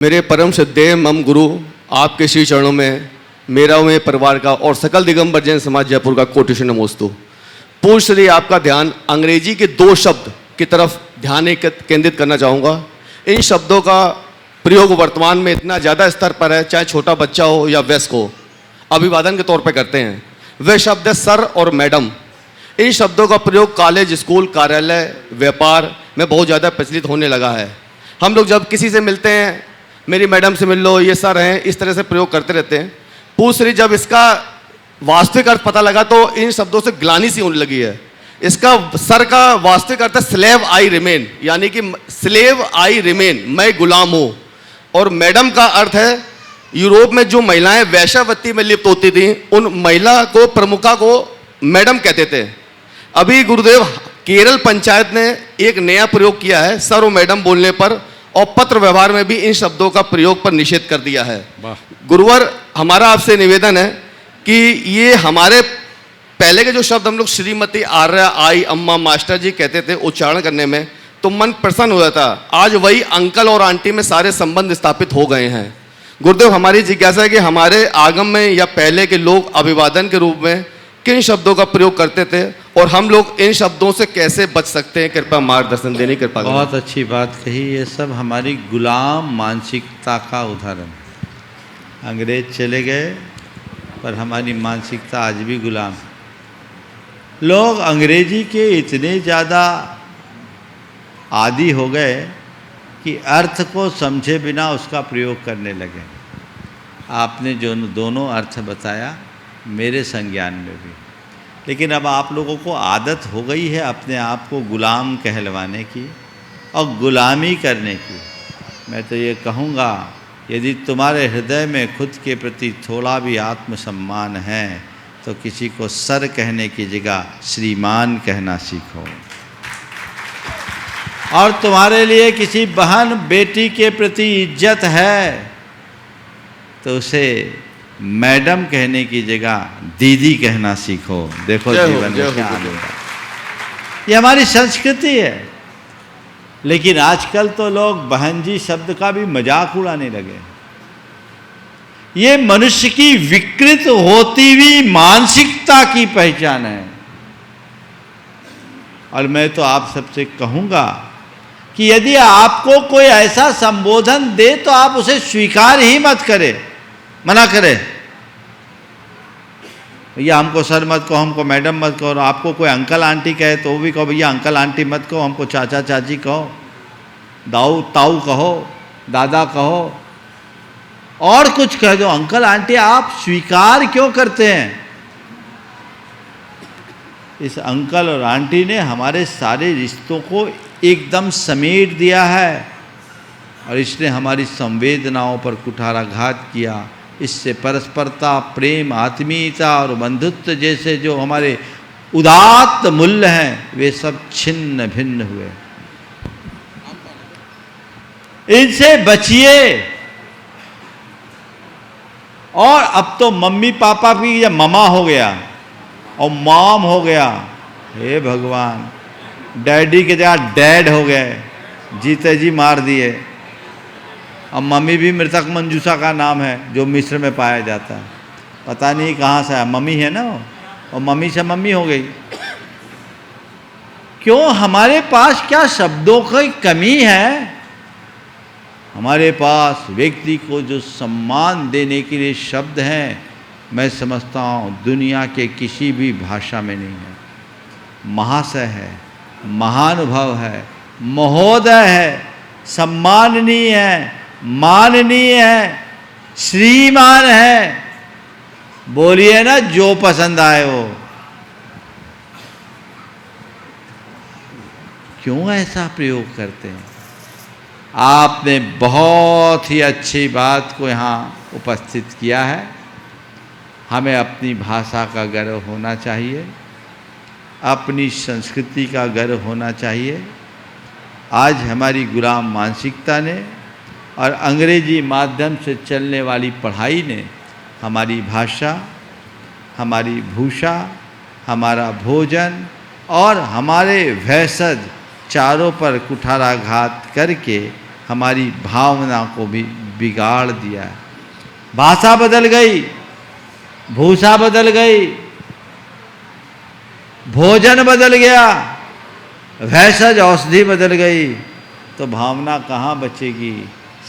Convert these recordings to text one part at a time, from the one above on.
मेरे परम श्रद्धेय मम गुरु आपके श्री चरणों में मेरा व मेरे परिवार का और सकल दिगंबर जैन समाज जयपुर का कोटि नमोस्तु। पूर्ण श्री आपका ध्यान अंग्रेजी के दो शब्द की तरफ ध्यान केंद्रित करना चाहूँगा। इन शब्दों का प्रयोग वर्तमान में इतना ज़्यादा स्तर पर है, चाहे छोटा बच्चा हो या वयस्क हो, अभिवादन के तौर पर करते हैं। वे शब्द है सर और मैडम। इन शब्दों का प्रयोग कॉलेज, स्कूल, कार्यालय, व्यापार में बहुत ज़्यादा प्रचलित होने लगा है। हम लोग जब किसी से मिलते हैं, मेरी मैडम से मिल लो, ये सर हैं, इस तरह से प्रयोग करते रहते हैं। पूछरी जब इसका वास्तविक अर्थ पता लगा तो इन शब्दों से ग्लानि सी होने लगी है। इसका सर का वास्तविक अर्थ है स्लेव आई रिमेन, यानी कि स्लेव आई रिमेन, मैं गुलाम हूँ। और मैडम का अर्थ है यूरोप में जो महिलाएं वैश्यावृत्ति में लिप्त होती थी, उन महिला को, प्रमुखा को मैडम कहते थे। अभी गुरुदेव केरल पंचायत ने एक नया प्रयोग किया है सर और मैडम बोलने पर, और पत्र व्यवहार में भी इन शब्दों का प्रयोग पर निषेध कर दिया है। गुरुवर, हमारा आपसे निवेदन है कि ये हमारे पहले के जो शब्द हम लोग श्रीमती, आर्या, आई, अम्मा, मास्टर जी कहते थे उच्चारण करने में, तो मन प्रसन्न हो जाता। आज वही अंकल और आंटी में सारे संबंध स्थापित हो गए हैं। गुरुदेव, हमारी जिज्ञासा है कि हमारे आगम में या पहले के लोग अभिवादन के रूप में किन शब्दों का प्रयोग करते थे और हम लोग इन शब्दों से कैसे बच सकते हैं? कृपया मार्गदर्शन देने की कृपा करें। बहुत अच्छी बात कही। ये सब हमारी गुलाम मानसिकता का उदाहरण। अंग्रेज चले गए पर हमारी मानसिकता आज भी गुलाम। लोग अंग्रेजी के इतने ज़्यादा आदी हो गए कि अर्थ को समझे बिना उसका प्रयोग करने लगे। आपने जो दोनों अर्थ बताया मेरे संज्ञान में भी, लेकिन अब आप लोगों को आदत हो गई है अपने आप को गुलाम कहलवाने की और गुलामी करने की। मैं तो ये कहूँगा, यदि तुम्हारे हृदय में खुद के प्रति थोड़ा भी आत्मसम्मान है तो किसी को सर कहने की जगह श्रीमान कहना सीखो। और तुम्हारे लिए किसी बहन बेटी के प्रति इज्जत है तो उसे मैडम कहने की जगह दीदी कहना सीखो। देखो जीवन में क्या आनंद है। ये हमारी संस्कृति है। लेकिन आजकल तो लोग बहन जी शब्द का भी मजाक उड़ाने लगे। ये मनुष्य की विकृत होती हुई मानसिकता की पहचान है। और मैं तो आप सबसे कहूंगा कि यदि आपको कोई ऐसा संबोधन दे तो आप उसे स्वीकार ही मत करें, मना करे। भैया हमको सर मत कहो, हमको मैडम मत कहो। आपको कोई अंकल आंटी कहे तो भी कहो भैया अंकल आंटी मत कहो, हमको चाचा चाची कहो, दाऊ ताऊ कहो, दादा कहो, और कुछ कह दो। अंकल आंटी आप स्वीकार क्यों करते हैं? इस अंकल और आंटी ने हमारे सारे रिश्तों को एकदम समेट दिया है और इसने हमारी संवेदनाओं पर कुठाराघात किया। इससे परस्परता, प्रेम, आत्मीयता और बंधुत्व जैसे जो हमारे उदात्त मूल्य हैं वे सब छिन्न भिन्न हुए। इनसे बचिए। और अब तो मम्मी पापा भी या ममा हो गया और मॉम हो गया। हे भगवान, डैडी के जगह डैड हो गए, जीते जी मार दिए। अब मम्मी भी मृतक मंजूषा का नाम है जो मिस्र में पाया जाता है। पता नहीं कहाँ से है, मम्मी है ना वो, और मम्मी से मम्मी हो गई। क्यों? हमारे पास क्या शब्दों की कमी है? हमारे पास व्यक्ति को जो सम्मान देने के लिए शब्द हैं, मैं समझता हूँ दुनिया के किसी भी भाषा में नहीं है। महाशय है, महानुभव है, महोदय है, सम्माननीय है, माननीय है, श्रीमान है। बोलिए ना जो पसंद आए वो। क्यों ऐसा प्रयोग करते हैं? आपने बहुत ही अच्छी बात को यहाँ उपस्थित किया है। हमें अपनी भाषा का गर्व होना चाहिए, अपनी संस्कृति का गर्व होना चाहिए। आज हमारी गुलाम मानसिकता ने और अंग्रेजी माध्यम से चलने वाली पढ़ाई ने हमारी भाषा, हमारी भूषा, हमारा भोजन और हमारे भेषज चारों पर कुठाराघात करके हमारी भावना को भी बिगाड़ दिया है। भाषा बदल गई, भूषा बदल गई, भोजन बदल गया, भैषज औषधि बदल गई, तो भावना कहाँ बचेगी?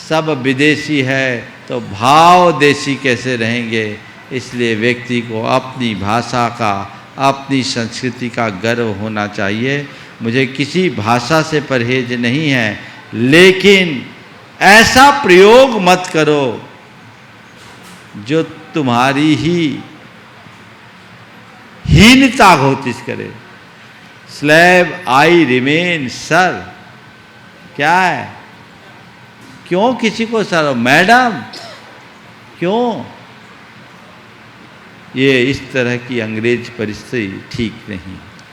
सब विदेशी है तो भाव देशी कैसे रहेंगे? इसलिए व्यक्ति को अपनी भाषा का, अपनी संस्कृति का गर्व होना चाहिए। मुझे किसी भाषा से परहेज नहीं है, लेकिन ऐसा प्रयोग मत करो जो तुम्हारी ही हीनता घोषित करे। स्लैब आई रिमेन सर, क्या है? क्यों किसी को सर? मैडम, क्यों? ये इस तरह की अंग्रेज परिस्थिति ठीक नहीं।